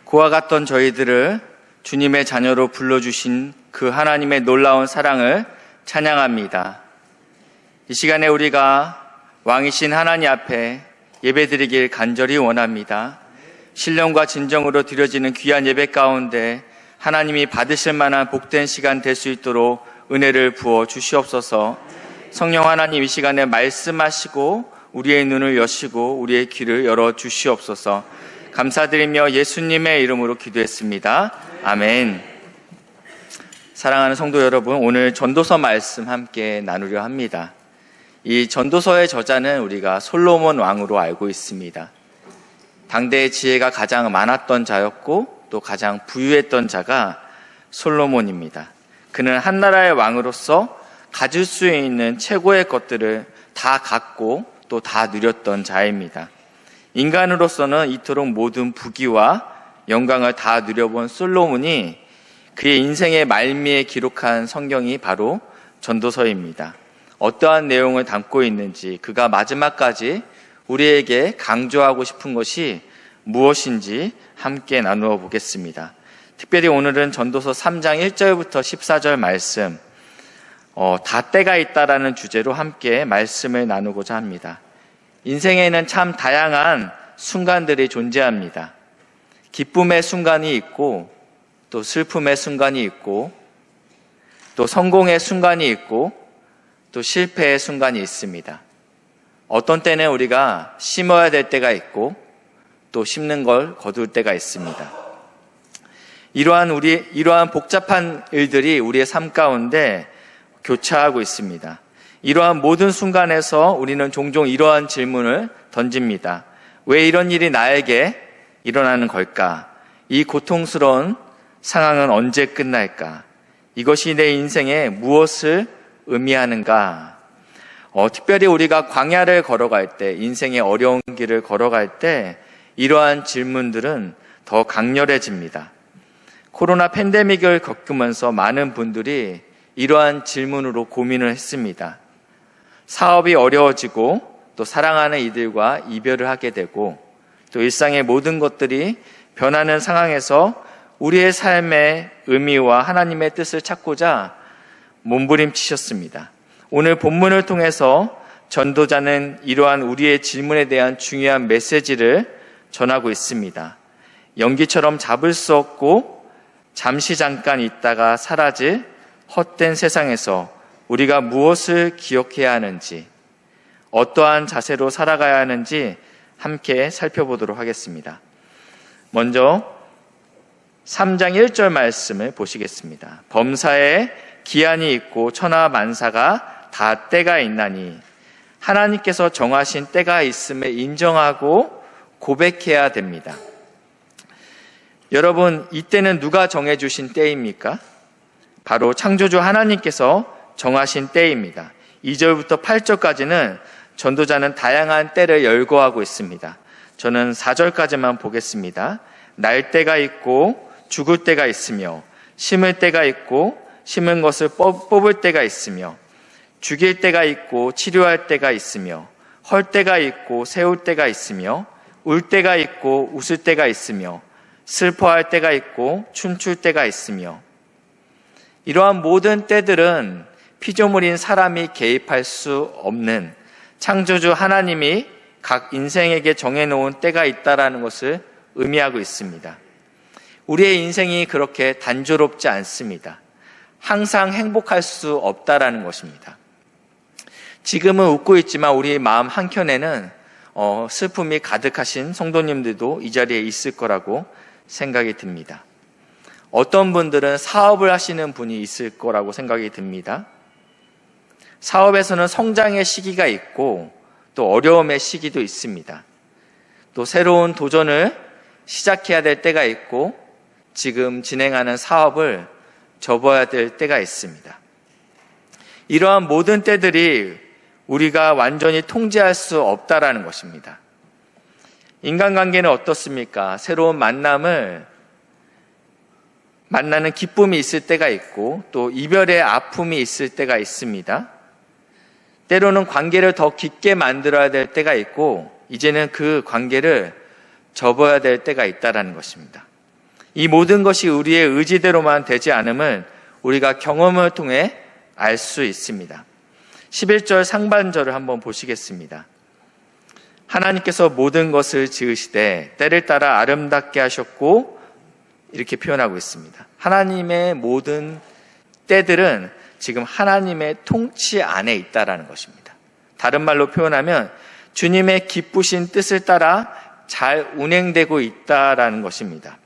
그와 같던 저희들을 주님의 자녀로 불러주신 그 하나님의 놀라운 사랑을 찬양합니다. 이 시간에 우리가 왕이신 하나님 앞에 예배드리길 간절히 원합니다. 신령과 진정으로 드려지는 귀한 예배 가운데 하나님이 받으실 만한 복된 시간 될 수 있도록 은혜를 부어 주시옵소서. 성령 하나님, 이 시간에 말씀하시고 우리의 눈을 여시고 우리의 귀를 열어 주시옵소서. 감사드리며 예수님의 이름으로 기도했습니다. 아멘. 사랑하는 성도 여러분, 오늘 전도서 말씀 함께 나누려 합니다. 이 전도서의 저자는 우리가 솔로몬 왕으로 알고 있습니다. 당대의 지혜가 가장 많았던 자였고 또 가장 부유했던 자가 솔로몬입니다. 그는 한 나라의 왕으로서 가질 수 있는 최고의 것들을 다 갖고 또 다 누렸던 자입니다. 인간으로서는 이토록 모든 부귀와 영광을 다 누려본 솔로몬이 그의 인생의 말미에 기록한 성경이 바로 전도서입니다. 어떠한 내용을 담고 있는지, 그가 마지막까지 우리에게 강조하고 싶은 것이 무엇인지 함께 나누어 보겠습니다. 특별히 오늘은 전도서 3장 1절부터 14절 말씀, 다 때가 있다라는 주제로 함께 말씀을 나누고자 합니다. 인생에는 참 다양한 순간들이 존재합니다. 기쁨의 순간이 있고 또 슬픔의 순간이 있고 또 성공의 순간이 있고 또 실패의 순간이 있습니다. 어떤 때는 우리가 심어야 될 때가 있고 또 심는 걸 거둘 때가 있습니다. 이러한 복잡한 일들이 우리의 삶 가운데 교차하고 있습니다. 이러한 모든 순간에서 우리는 종종 이러한 질문을 던집니다. 왜 이런 일이 나에게 일어나는 걸까? 이 고통스러운 상황은 언제 끝날까? 이것이 내 인생에 무엇을 의미하는가? 특별히 우리가 광야를 걸어갈 때, 인생의 어려운 길을 걸어갈 때 이러한 질문들은 더 강렬해집니다. 코로나 팬데믹을 겪으면서 많은 분들이 이러한 질문으로 고민을 했습니다. 사업이 어려워지고 또 사랑하는 이들과 이별을 하게 되고 또 일상의 모든 것들이 변하는 상황에서 우리의 삶의 의미와 하나님의 뜻을 찾고자 몸부림치셨습니다. 오늘 본문을 통해서 전도자는 이러한 우리의 질문에 대한 중요한 메시지를 전하고 있습니다. 연기처럼 잡을 수 없고 잠시 잠깐 있다가 사라질 헛된 세상에서 우리가 무엇을 기억해야 하는지, 어떠한 자세로 살아가야 하는지 함께 살펴보도록 하겠습니다. 먼저 3장 1절 말씀을 보시겠습니다. 범사에 기한이 있고 천하 만사가 다 때가 있나니 하나님께서 정하신 때가 있음을 인정하고 고백해야 됩니다. 여러분, 이때는 누가 정해주신 때입니까? 바로 창조주 하나님께서 정하신 때입니다. 2절부터 8절까지는 전도자는 다양한 때를 열거하고 있습니다. 저는 4절까지만 보겠습니다. 날 때가 있고 죽을 때가 있으며 심을 때가 있고 심은 것을 뽑을 때가 있으며 죽일 때가 있고 치료할 때가 있으며 헐 때가 있고 세울 때가 있으며 울 때가 있고 웃을 때가 있으며 슬퍼할 때가 있고 춤출 때가 있으며 이러한 모든 때들은 피조물인 사람이 개입할 수 없는 창조주 하나님이 각 인생에게 정해놓은 때가 있다는 것을 의미하고 있습니다. 우리의 인생이 그렇게 단조롭지 않습니다. 항상 행복할 수 없다라는 것입니다. 지금은 웃고 있지만 우리 마음 한켠에는 슬픔이 가득하신 성도님들도 이 자리에 있을 거라고 생각이 듭니다. 어떤 분들은 사업을 하시는 분이 있을 거라고 생각이 듭니다. 사업에서는 성장의 시기가 있고 또 어려움의 시기도 있습니다. 또 새로운 도전을 시작해야 될 때가 있고 지금 진행하는 사업을 접어야 될 때가 있습니다. 이러한 모든 때들이 우리가 완전히 통제할 수 없다라는 것입니다. 인간관계는 어떻습니까? 새로운 만나는 기쁨이 있을 때가 있고 또 이별의 아픔이 있을 때가 있습니다. 때로는 관계를 더 깊게 만들어야 될 때가 있고 이제는 그 관계를 접어야 될 때가 있다는 것입니다. 이 모든 것이 우리의 의지대로만 되지 않음을 우리가 경험을 통해 알 수 있습니다. 11절 상반절을 한번 보시겠습니다. 하나님께서 모든 것을 지으시되 때를 따라 아름답게 하셨고, 이렇게 표현하고 있습니다. 하나님의 모든 때들은 지금 하나님의 통치 안에 있다라는 것입니다. 다른 말로 표현하면 주님의 기쁘신 뜻을 따라 잘 운행되고 있다라는 것입니다.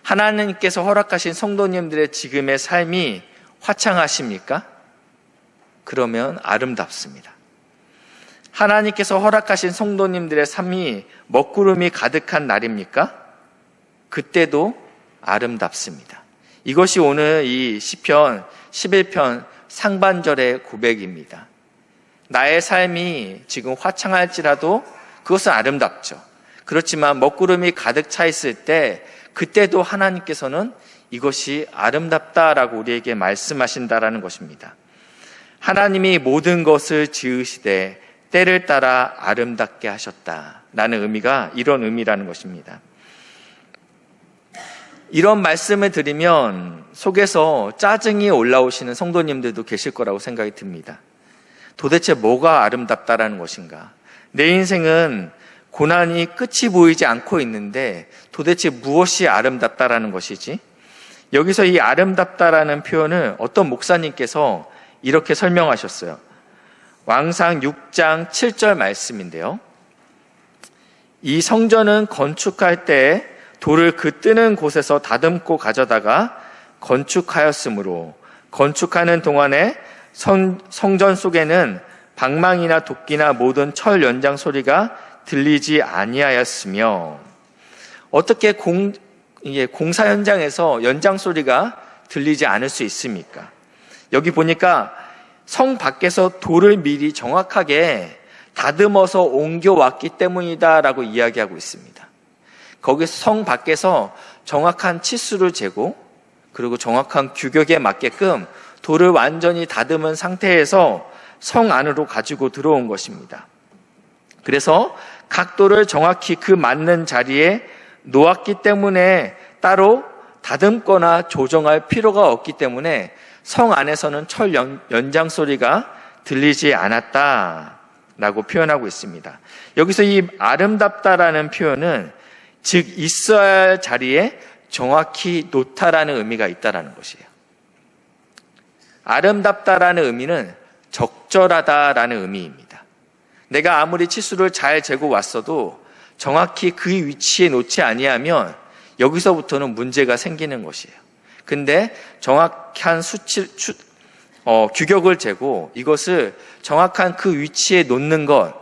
하나님께서 허락하신 성도님들의 지금의 삶이 화창하십니까? 그러면 아름답습니다. 하나님께서 허락하신 성도님들의 삶이 먹구름이 가득한 날입니까? 그때도 아름답습니다. 이것이 오늘 이 시편 11편 상반절의 고백입니다. 나의 삶이 지금 화창할지라도 그것은 아름답죠. 그렇지만 먹구름이 가득 차 있을 때 그때도 하나님께서는 이것이 아름답다라고 우리에게 말씀하신다라는 것입니다. 하나님이 모든 것을 지으시되 때를 따라 아름답게 하셨다라는 의미가 이런 의미라는 것입니다. 이런 말씀을 드리면 속에서 짜증이 올라오시는 성도님들도 계실 거라고 생각이 듭니다. 도대체 뭐가 아름답다라는 것인가? 내 인생은 고난이 끝이 보이지 않고 있는데 도대체 무엇이 아름답다라는 것이지? 여기서 이 아름답다라는 표현을 어떤 목사님께서 이렇게 설명하셨어요. 왕상 6장 7절 말씀인데요. 이 성전은 건축할 때 돌을 그 뜨는 곳에서 다듬고 가져다가 건축하였으므로 건축하는 동안에 성전 속에는 방망이나 도끼나 모든 철 연장 소리가 들리지 아니하였으며, 어떻게 공사 현장에서 연장 소리가 들리지 않을 수 있습니까? 여기 보니까 성 밖에서 돌을 미리 정확하게 다듬어서 옮겨왔기 때문이다라고 이야기하고 있습니다. 거기서 성 밖에서 정확한 치수를 재고 그리고 정확한 규격에 맞게끔 돌을 완전히 다듬은 상태에서 성 안으로 가지고 들어온 것입니다. 그래서 각 돌을 정확히 그 맞는 자리에 놓았기 때문에 따로 다듬거나 조정할 필요가 없기 때문에 성 안에서는 철 연장 소리가 들리지 않았다라고 표현하고 있습니다. 여기서 이 아름답다라는 표현은 즉 있어야 할 자리에 정확히 놓다라는 의미가 있다라는 것이에요. 아름답다라는 의미는 적절하다라는 의미입니다. 내가 아무리 치수를 잘 재고 왔어도 정확히 그 위치에 놓지 아니하면 여기서부터는 문제가 생기는 것이에요. 근데 정확한 규격을 재고 이것을 정확한 그 위치에 놓는 것,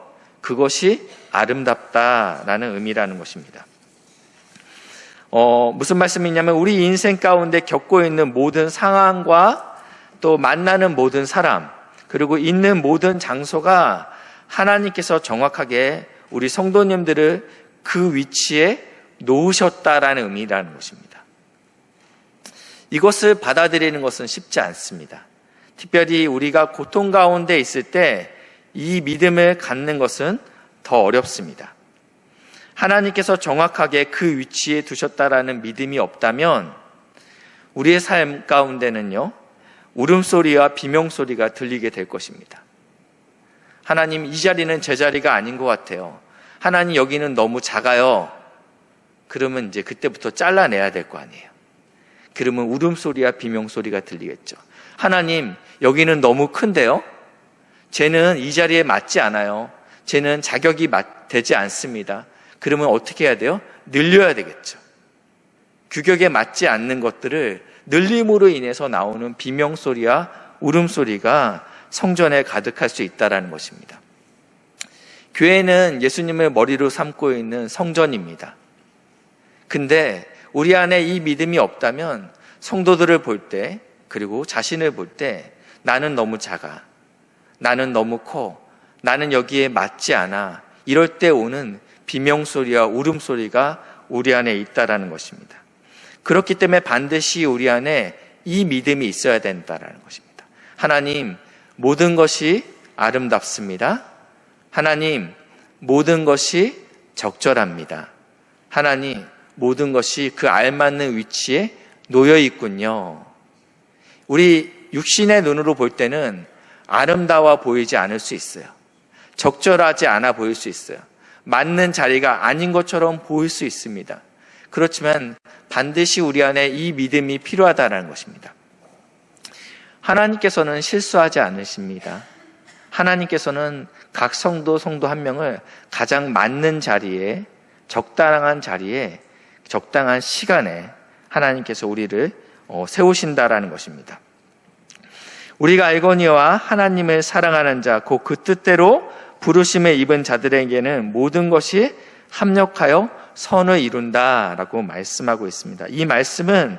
그것이 아름답다라는 의미라는 것입니다. 무슨 말씀이냐면 우리 인생 가운데 겪고 있는 모든 상황과 또 만나는 모든 사람, 그리고 있는 모든 장소가 하나님께서 정확하게 우리 성도님들을 그 위치에 놓으셨다라는 의미라는 것입니다. 이것을 받아들이는 것은 쉽지 않습니다. 특별히 우리가 고통 가운데 있을 때 이 믿음을 갖는 것은 더 어렵습니다. 하나님께서 정확하게 그 위치에 두셨다라는 믿음이 없다면 우리의 삶 가운데는요, 울음소리와 비명소리가 들리게 될 것입니다. 하나님, 이 자리는 제 자리가 아닌 것 같아요. 하나님, 여기는 너무 작아요. 그러면 이제 그때부터 잘라내야 될 거 아니에요. 그러면 울음소리와 비명소리가 들리겠죠. 하나님, 여기는 너무 큰데요? 쟤는 이 자리에 맞지 않아요. 쟤는 자격이 되지 않습니다. 그러면 어떻게 해야 돼요? 늘려야 되겠죠. 규격에 맞지 않는 것들을 늘림으로 인해서 나오는 비명소리와 울음소리가 성전에 가득할 수 있다는 것입니다. 교회는 예수님을 머리로 삼고 있는 성전입니다. 근데 우리 안에 이 믿음이 없다면 성도들을 볼 때, 그리고 자신을 볼 때 나는 너무 작아, 나는 너무 커, 나는 여기에 맞지 않아, 이럴 때 오는 비명소리와 울음소리가 우리 안에 있다는 것입니다. 그렇기 때문에 반드시 우리 안에 이 믿음이 있어야 된다는 것입니다. 하나님, 모든 것이 아름답습니다. 하나님, 모든 것이 적절합니다. 하나님, 모든 것이 그 알맞는 위치에 놓여 있군요. 우리 육신의 눈으로 볼 때는 아름다워 보이지 않을 수 있어요. 적절하지 않아 보일 수 있어요. 맞는 자리가 아닌 것처럼 보일 수 있습니다. 그렇지만 반드시 우리 안에 이 믿음이 필요하다는 것입니다. 하나님께서는 실수하지 않으십니다. 하나님께서는 각 성도 한 명을 가장 맞는 자리에, 적당한 자리에, 적당한 시간에 하나님께서 우리를 세우신다라는 것입니다. 우리가 알거니와 하나님을 사랑하는 자, 곧 그 뜻대로 부르심에 입은 자들에게는 모든 것이 합력하여 선을 이룬다라고 말씀하고 있습니다. 이 말씀은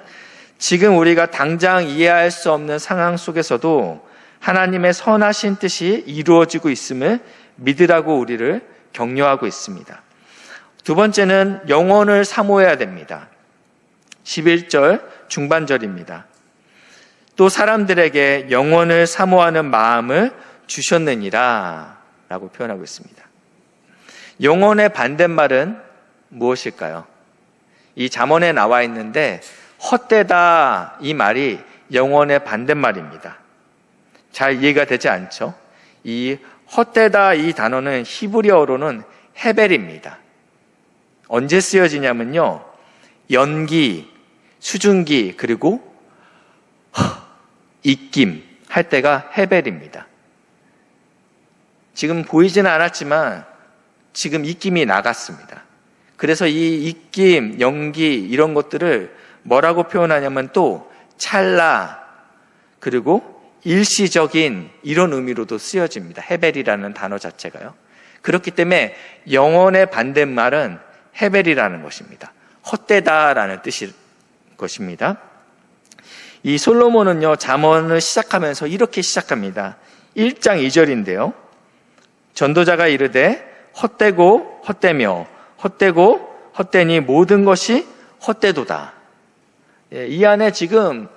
지금 우리가 당장 이해할 수 없는 상황 속에서도 하나님의 선하신 뜻이 이루어지고 있음을 믿으라고 우리를 격려하고 있습니다. 두 번째는 영혼을 사모해야 됩니다. 11절 중반절입니다. 또 사람들에게 영혼을 사모하는 마음을 주셨느니라 라고 표현하고 있습니다. 영혼의 반대말은 무엇일까요? 이 잠언에 나와 있는데 헛되다 이 말이 영혼의 반대말입니다. 잘 이해가 되지 않죠? 이 헛되다 이 단어는 히브리어로는 헤벨입니다. 언제 쓰여지냐면요, 연기, 수증기, 그리고 입김 할 때가 헤벨입니다. 지금 보이지는 않았지만 지금 입김이 나갔습니다. 그래서 이 입김, 연기 이런 것들을 뭐라고 표현하냐면 또 찰나, 그리고 일시적인 이런 의미로도 쓰여집니다. 헤벨이라는 단어 자체가요. 그렇기 때문에 영혼의 반대말은 헤벨이라는 것입니다. 헛되다라는 뜻일 것입니다. 이 솔로몬은요, 잠언을 시작하면서 이렇게 시작합니다. 1장 2절인데요. 전도자가 이르되 헛되고 헛되며 헛되고 헛되니 모든 것이 헛되도다. 이 안에 지금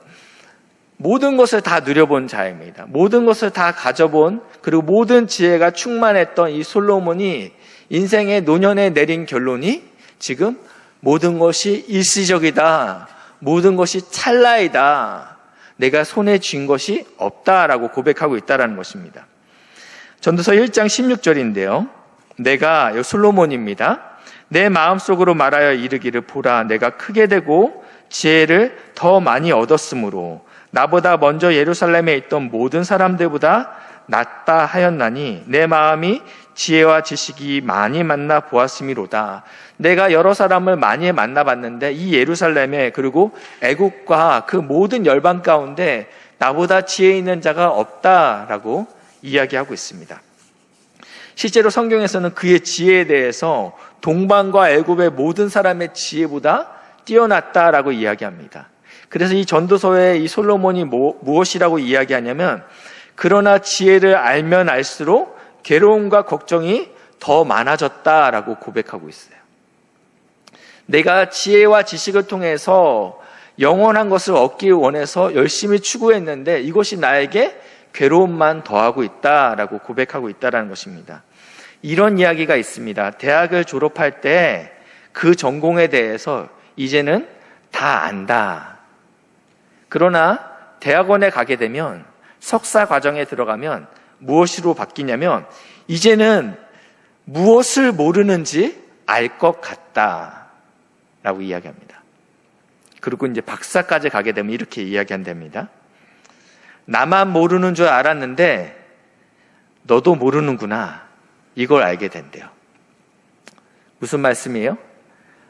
모든 것을 다 누려본 자입니다. 모든 것을 다 가져본, 그리고 모든 지혜가 충만했던 이 솔로몬이 인생의 노년에 내린 결론이 지금 모든 것이 일시적이다, 모든 것이 찰나이다, 내가 손에 쥔 것이 없다라고 고백하고 있다는 것입니다. 전도서 1장 16절인데요. 내가, 솔로몬입니다. 내 마음속으로 말하여 이르기를 보라, 내가 크게 되고 지혜를 더 많이 얻었으므로 나보다 먼저 예루살렘에 있던 모든 사람들보다 낫다 하였나니 내 마음이 지혜와 지식이 많이 만나 보았음이로다. 내가 여러 사람을 많이 만나봤는데 이 예루살렘에, 그리고 애국과 그 모든 열방 가운데 나보다 지혜 있는 자가 없다라고 이야기하고 있습니다. 실제로 성경에서는 그의 지혜에 대해서 동방과 애굽의 모든 사람의 지혜보다 뛰어났다라고 이야기합니다. 그래서 이 전도서에 이 솔로몬이 무엇이라고 이야기하냐면, 그러나 지혜를 알면 알수록 괴로움과 걱정이 더 많아졌다라고 고백하고 있어요. 내가 지혜와 지식을 통해서 영원한 것을 얻기 원해서 열심히 추구했는데 이것이 나에게 괴로움만 더하고 있다라고 고백하고 있다는 것입니다. 이런 이야기가 있습니다. 대학을 졸업할 때 그 전공에 대해서 이제는 다 안다. 그러나 대학원에 가게 되면, 석사 과정에 들어가면 무엇으로 바뀌냐면 이제는 무엇을 모르는지 알 것 같다 라고 이야기합니다. 그리고 이제 박사까지 가게 되면 이렇게 이야기한답니다. 나만 모르는 줄 알았는데 너도 모르는구나, 이걸 알게 된대요. 무슨 말씀이에요?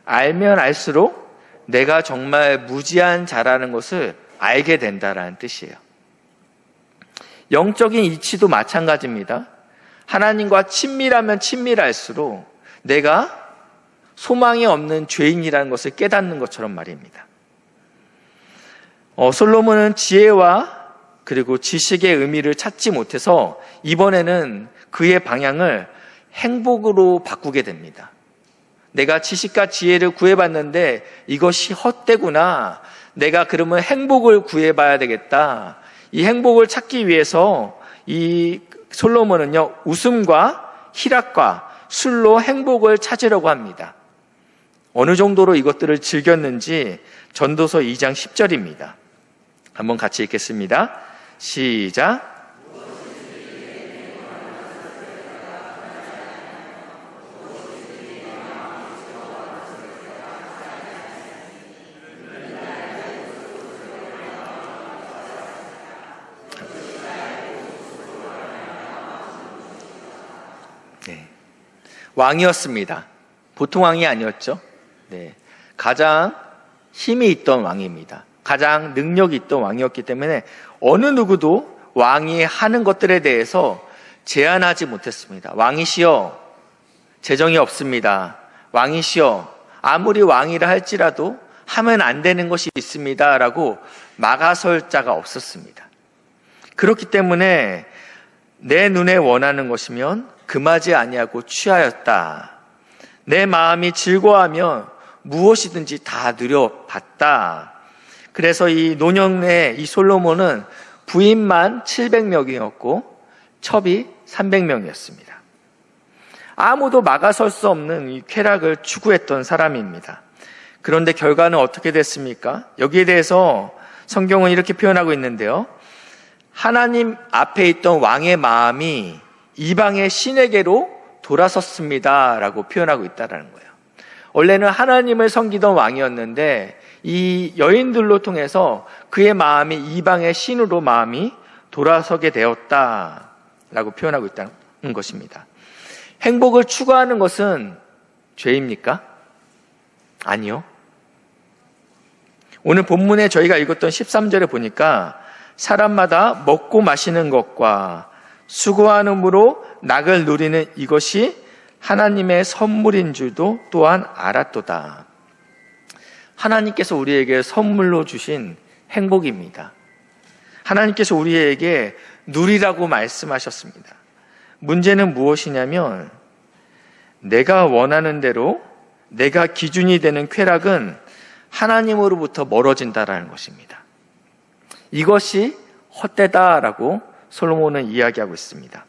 알면 알수록 내가 정말 무지한 자라는 것을 알게 된다라는 뜻이에요. 영적인 이치도 마찬가지입니다. 하나님과 친밀하면 친밀할수록 내가 소망이 없는 죄인이라는 것을 깨닫는 것처럼 말입니다. 솔로몬은 지혜와 그리고 지식의 의미를 찾지 못해서 이번에는 그의 방향을 행복으로 바꾸게 됩니다. 내가 지식과 지혜를 구해봤는데 이것이 헛되구나. 내가 그러면 행복을 구해봐야 되겠다. 이 행복을 찾기 위해서 이 솔로몬은요, 웃음과 희락과 술로 행복을 찾으려고 합니다. 어느 정도로 이것들을 즐겼는지 전도서 2장 10절입니다. 한번 같이 읽겠습니다. 시작. 네. 왕이었습니다. 보통 왕이 아니었죠. 네. 가장 힘이 있던 왕입니다. 가장 능력이 있던 왕이었기 때문에 어느 누구도 왕이 하는 것들에 대해서 제한하지 못했습니다. 왕이시여, 재정이 없습니다. 왕이시여, 아무리 왕이라 할지라도 하면 안 되는 것이 있습니다. 라고 막아설 자가 없었습니다. 그렇기 때문에 내 눈에 원하는 것이면 금하지 아니하고 취하였다. 내 마음이 즐거워하면 무엇이든지 다 누려봤다. 그래서 이 노년의 이 솔로몬은 부인만 700명이었고 첩이 300명이었습니다. 아무도 막아설 수 없는 이 쾌락을 추구했던 사람입니다. 그런데 결과는 어떻게 됐습니까? 여기에 대해서 성경은 이렇게 표현하고 있는데요. 하나님 앞에 있던 왕의 마음이 이방의 신에게로 돌아섰습니다. 라고 표현하고 있다는 거예요. 원래는 하나님을 섬기던 왕이었는데 이 여인들로 통해서 그의 마음이 이방의 신으로 마음이 돌아서게 되었다라고 표현하고 있다는 것입니다. 행복을 추구하는 것은 죄입니까? 아니요. 오늘 본문에 저희가 읽었던 13절에 보니까 사람마다 먹고 마시는 것과 수고함으로 낙을 누리는 이것이 하나님의 선물인 줄도 또한 알았도다. 하나님께서 우리에게 선물로 주신 행복입니다. 하나님께서 우리에게 누리라고 말씀하셨습니다. 문제는 무엇이냐면 내가 원하는 대로 내가 기준이 되는 쾌락은 하나님으로부터 멀어진다라는 것입니다. 이것이 헛되다라고 솔로몬은 이야기하고 있습니다.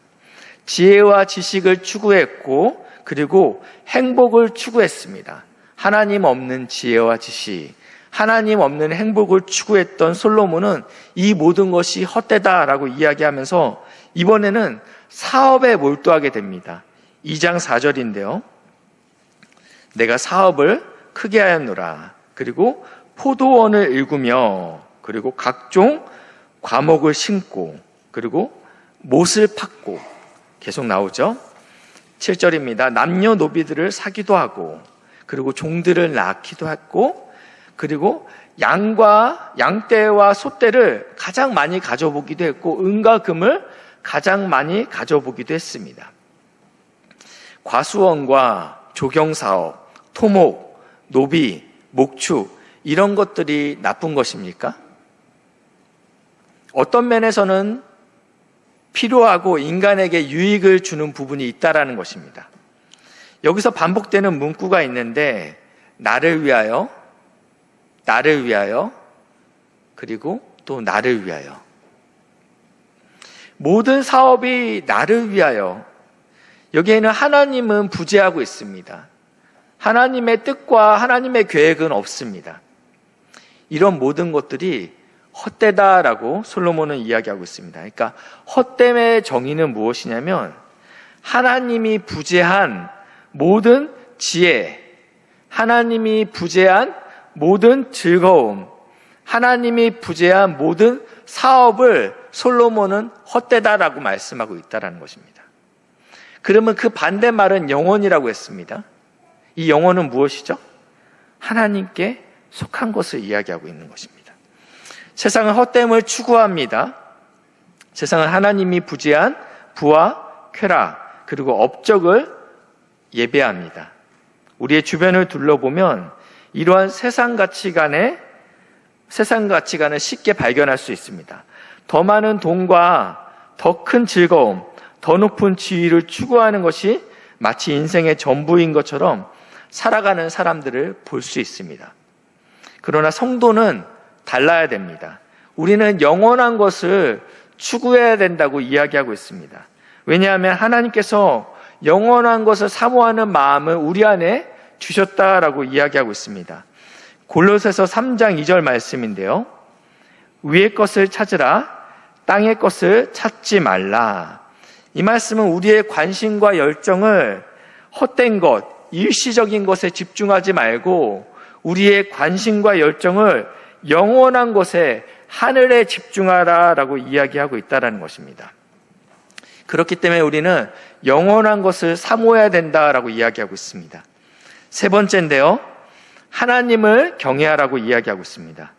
지혜와 지식을 추구했고 그리고 행복을 추구했습니다. 하나님 없는 지혜와 지식, 하나님 없는 행복을 추구했던 솔로몬은 이 모든 것이 헛되다라고 이야기하면서 이번에는 사업에 몰두하게 됩니다. 2장 4절인데요. 내가 사업을 크게 하였노라. 그리고 포도원을 일구며 그리고 각종 과목을 심고 그리고 못을 팠고 계속 나오죠. 7절입니다. 남녀노비들을 사기도 하고 그리고 종들을 낳기도 했고 그리고 양떼와 소떼를 가장 많이 가져보기도 했고 은과 금을 가장 많이 가져보기도 했습니다. 과수원과 조경사업, 토목, 노비, 목축 이런 것들이 나쁜 것입니까? 어떤 면에서는 필요하고 인간에게 유익을 주는 부분이 있다라는 것입니다. 여기서 반복되는 문구가 있는데 나를 위하여, 나를 위하여, 그리고 또 나를 위하여. 모든 사업이 나를 위하여. 여기에는 하나님은 부재하고 있습니다. 하나님의 뜻과 하나님의 계획은 없습니다. 이런 모든 것들이 헛되다라고 솔로몬은 이야기하고 있습니다. 그러니까 헛됨의 정의는 무엇이냐면 하나님이 부재한 모든 지혜, 하나님이 부재한 모든 즐거움, 하나님이 부재한 모든 사업을 솔로몬은 헛되다라고 말씀하고 있다는 것입니다. 그러면 그 반대말은 영혼이라고 했습니다. 이 영혼은 무엇이죠? 하나님께 속한 것을 이야기하고 있는 것입니다. 세상은 헛됨을 추구합니다. 세상은 하나님이 부재한 부와 쾌락 그리고 업적을 예배합니다. 우리의 주변을 둘러보면 이러한 세상 가치관을 쉽게 발견할 수 있습니다. 더 많은 돈과 더 큰 즐거움, 더 높은 지위를 추구하는 것이 마치 인생의 전부인 것처럼 살아가는 사람들을 볼 수 있습니다. 그러나 성도는 달라야 됩니다. 우리는 영원한 것을 추구해야 된다고 이야기하고 있습니다. 왜냐하면 하나님께서 영원한 것을 사모하는 마음을 우리 안에 주셨다라고 이야기하고 있습니다. 골로새서 3장 2절 말씀인데요. 위의 것을 찾으라, 땅의 것을 찾지 말라. 이 말씀은 우리의 관심과 열정을 헛된 것, 일시적인 것에 집중하지 말고 우리의 관심과 열정을 영원한 것에, 하늘에 집중하라라고 이야기하고 있다는 것입니다. 그렇기 때문에 우리는 영원한 것을 사모해야 된다라고 이야기하고 있습니다. 세 번째인데요. 하나님을 경외하라고 이야기하고 있습니다.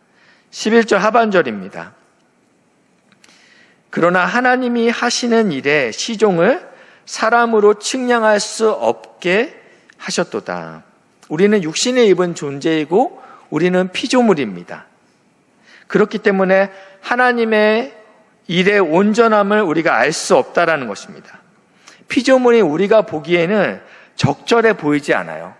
11절 하반절입니다. 그러나 하나님이 하시는 일에 시종을 사람으로 측량할 수 없게 하셨도다. 우리는 육신을 입은 존재이고 우리는 피조물입니다. 그렇기 때문에 하나님의 일의 온전함을 우리가 알 수 없다라는 것입니다. 피조물이 우리가 보기에는 적절해 보이지 않아요.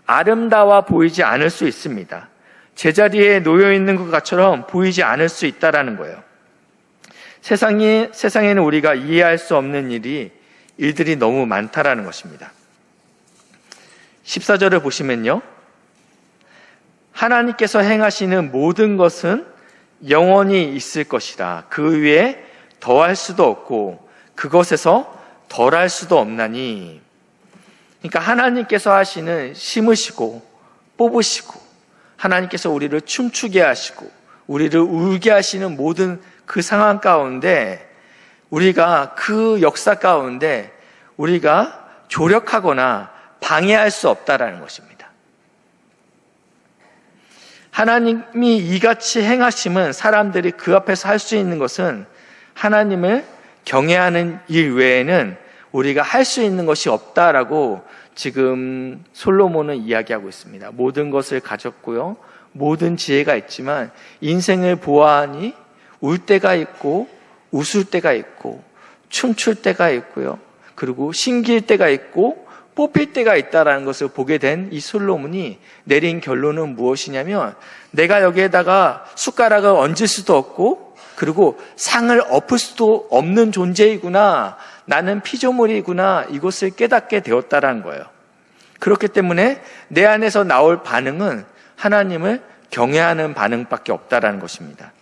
아름다워 보이지 않을 수 있습니다. 제자리에 놓여 있는 것처럼 보이지 않을 수 있다라는 거예요. 세상에는 우리가 이해할 수 없는 일들이 너무 많다라는 것입니다. 14절을 보시면요. 하나님께서 행하시는 모든 것은 영원히 있을 것이라. 그 위에 더할 수도 없고 그것에서 덜할 수도 없나니. 그러니까 하나님께서 하시는, 심으시고 뽑으시고 하나님께서 우리를 춤추게 하시고 우리를 울게 하시는 모든 그 상황 가운데, 우리가 그 역사 가운데 우리가 조력하거나 방해할 수 없다라는 것입니다. 하나님이 이같이 행하심은, 사람들이 그 앞에서 할 수 있는 것은 하나님을 경외하는 일 외에는 우리가 할 수 있는 것이 없다라고 지금 솔로몬은 이야기하고 있습니다. 모든 것을 가졌고요, 모든 지혜가 있지만 인생을 보아하니 울 때가 있고 웃을 때가 있고 춤출 때가 있고요, 그리고 신기할 때가 있고 뽑힐 때가 있다는 것을 보게 된 이 솔로몬이 내린 결론은 무엇이냐면, 내가 여기에다가 숟가락을 얹을 수도 없고 그리고 상을 엎을 수도 없는 존재이구나, 나는 피조물이구나, 이것을 깨닫게 되었다는 거예요. 그렇기 때문에 내 안에서 나올 반응은 하나님을 경외하는 반응밖에 없다는 것입니다.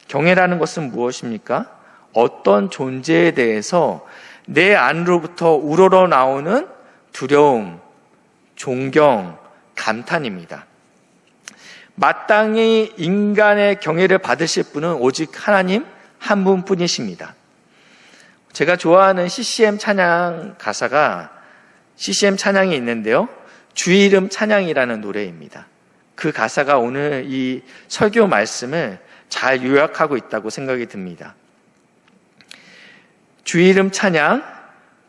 경외라는 것은 무엇입니까? 어떤 존재에 대해서 내 안으로부터 우러러 나오는 두려움, 존경, 감탄입니다. 마땅히 인간의 경외를 받으실 분은 오직 하나님 한 분뿐이십니다. 제가 좋아하는 CCM 찬양 가사가, CCM 찬양이 있는데요, 주의 이름 찬양이라는 노래입니다. 그 가사가 오늘 이 설교 말씀을 잘 요약하고 있다고 생각이 듭니다. 주의 이름 찬양,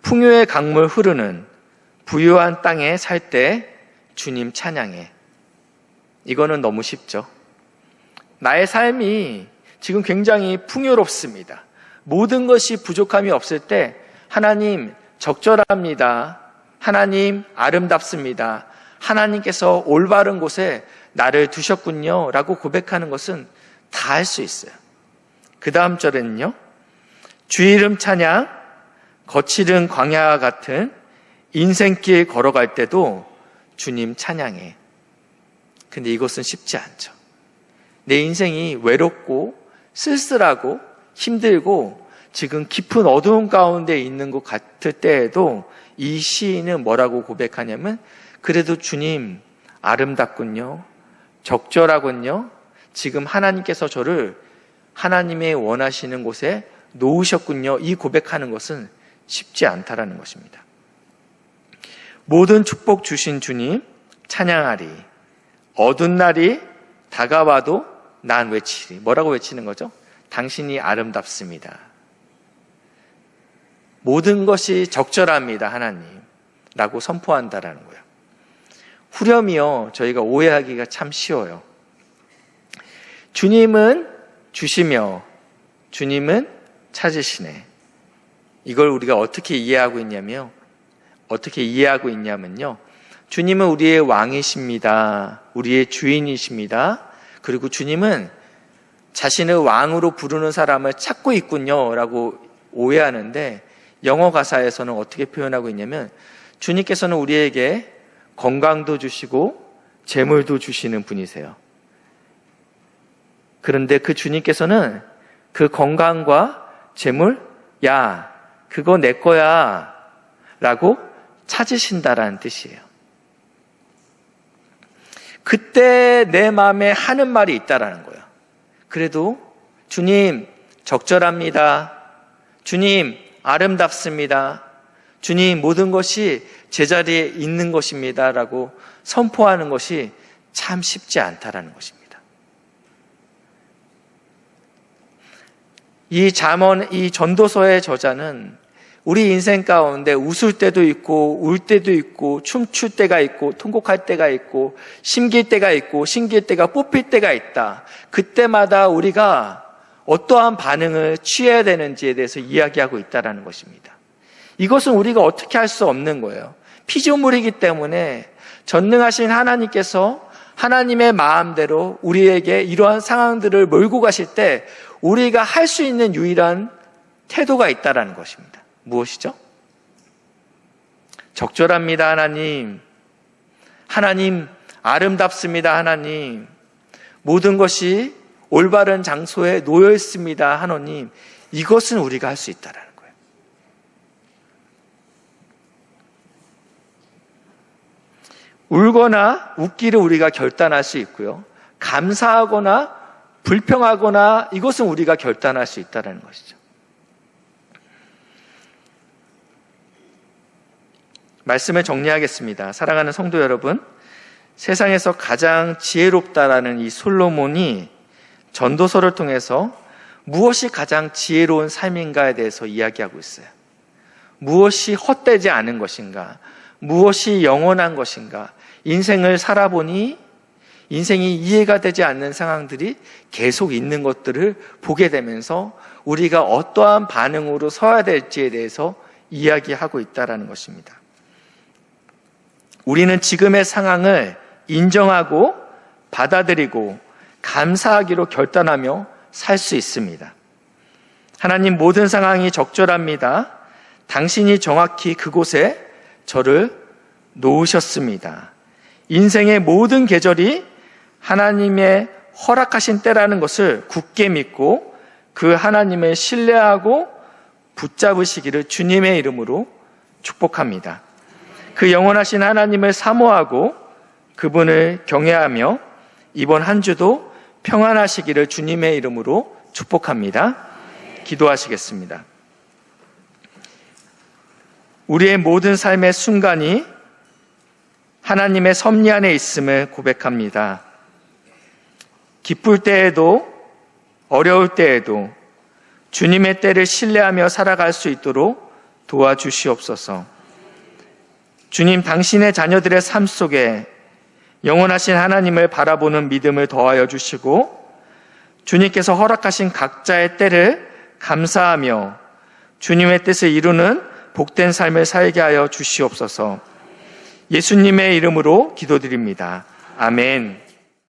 풍요의 강물 흐르는 부유한 땅에 살 때 주님 찬양해. 이거는 너무 쉽죠. 나의 삶이 지금 굉장히 풍요롭습니다. 모든 것이 부족함이 없을 때 하나님 적절합니다, 하나님 아름답습니다, 하나님께서 올바른 곳에 나를 두셨군요 라고 고백하는 것은 다 할 수 있어요. 그 다음 절에는요, 주의 이름 찬양, 거칠은 광야와 같은 인생길 걸어갈 때도 주님 찬양해. 근데 이것은 쉽지 않죠. 내 인생이 외롭고 쓸쓸하고 힘들고 지금 깊은 어두운 가운데 있는 것 같을 때에도 이 시인은 뭐라고 고백하냐면, 그래도 주님 아름답군요, 적절하군요, 지금 하나님께서 저를 하나님의 원하시는 곳에 놓으셨군요, 이 고백하는 것은 쉽지 않다라는 것입니다. 모든 축복 주신 주님 찬양하리. 어두운 날이 다가와도 난 외치리. 뭐라고 외치는 거죠? 당신이 아름답습니다. 모든 것이 적절합니다, 하나님 라고 선포한다라는 거예요. 후렴이요, 저희가 오해하기가 참 쉬워요. 주님은 주시며 주님은 찾으시네. 이걸 우리가 어떻게 이해하고 있냐면요, 주님은 우리의 왕이십니다. 우리의 주인이십니다. 그리고 주님은 자신을 왕으로 부르는 사람을 찾고 있군요 라고 오해하는데, 영어 가사에서는 어떻게 표현하고 있냐면, 주님께서는 우리에게 건강도 주시고 재물도 주시는 분이세요. 그런데 그 주님께서는 그 건강과 재물, 야, 그거 내 거야 라고 찾으신다라는 뜻이에요. 그때 내 마음에 하는 말이 있다라는 거예요. 그래도 주님 적절합니다. 주님 아름답습니다. 주님 모든 것이 제자리에 있는 것입니다 라고 선포하는 것이 참 쉽지 않다라는 것입니다. 이 전도서의 저자는 우리 인생 가운데 웃을 때도 있고 울 때도 있고 춤출 때가 있고 통곡할 때가 있고 심길 때가 있고 신길 때가 뽑힐 때가 있다. 그때마다 우리가 어떠한 반응을 취해야 되는지에 대해서 이야기하고 있다는 것입니다. 이것은 우리가 어떻게 할 수 없는 거예요. 피조물이기 때문에 전능하신 하나님께서 하나님의 마음대로 우리에게 이러한 상황들을 몰고 가실 때 우리가 할 수 있는 유일한 태도가 있다는 것입니다. 무엇이죠? 적절합니다, 하나님. 하나님, 아름답습니다, 하나님. 모든 것이 올바른 장소에 놓여 있습니다, 하나님. 이것은 우리가 할 수 있다는 거예요. 울거나 웃기를 우리가 결단할 수 있고요. 감사하거나 불평하거나 이것은 우리가 결단할 수 있다는 것이죠. 말씀을 정리하겠습니다. 사랑하는 성도 여러분, 세상에서 가장 지혜롭다라는 이 솔로몬이 전도서를 통해서 무엇이 가장 지혜로운 삶인가에 대해서 이야기하고 있어요. 무엇이 헛되지 않은 것인가? 무엇이 영원한 것인가? 인생을 살아보니 인생이 이해가 되지 않는 상황들이 계속 있는 것들을 보게 되면서 우리가 어떠한 반응으로 서야 될지에 대해서 이야기하고 있다는 것입니다. 우리는 지금의 상황을 인정하고 받아들이고 감사하기로 결단하며 살 수 있습니다. 하나님, 모든 상황이 적절합니다. 당신이 정확히 그곳에 저를 놓으셨습니다. 인생의 모든 계절이 하나님의 허락하신 때라는 것을 굳게 믿고 그 하나님을 신뢰하고 붙잡으시기를 주님의 이름으로 축복합니다. 그 영원하신 하나님을 사모하고 그분을 경외하며 이번 한 주도 평안하시기를 주님의 이름으로 축복합니다. 기도하시겠습니다. 우리의 모든 삶의 순간이 하나님의 섭리 안에 있음을 고백합니다. 기쁠 때에도 어려울 때에도 주님의 때를 신뢰하며 살아갈 수 있도록 도와주시옵소서. 주님, 당신의 자녀들의 삶 속에 영원하신 하나님을 바라보는 믿음을 더하여 주시고 주님께서 허락하신 각자의 때를 감사하며 주님의 뜻을 이루는 복된 삶을 살게 하여 주시옵소서. 예수님의 이름으로 기도드립니다. 아멘.